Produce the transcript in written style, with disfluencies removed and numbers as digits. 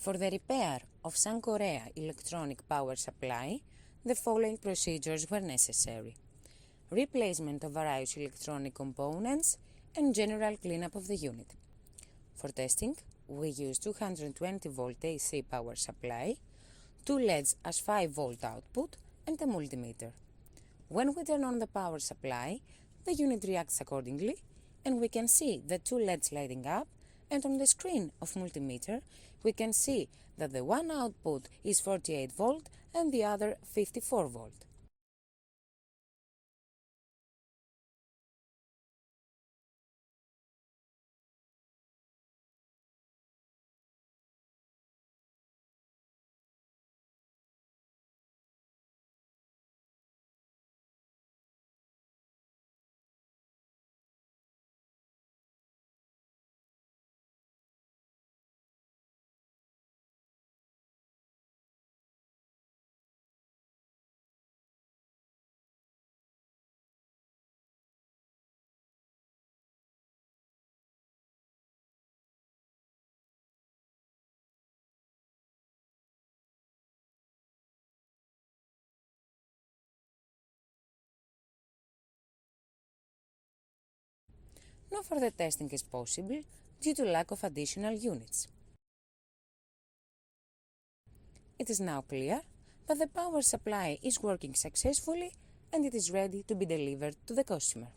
For the repair of Sunkorea electronic power supply, the following procedures were necessary: replacement of various electronic components and general cleanup of the unit. For testing, we used 220-volt AC power supply, two LEDs as 5-volt output, and a multimeter. When we turn on the power supply, the unit reacts accordingly, and we can see the two LEDs lighting up, and on the screen of multimeter, we can see that the one output is 48 volt and the other 54 volt. No further testing is possible due to lack of additional units. It is now clear that the power supply is working successfully and it is ready to be delivered to the customer.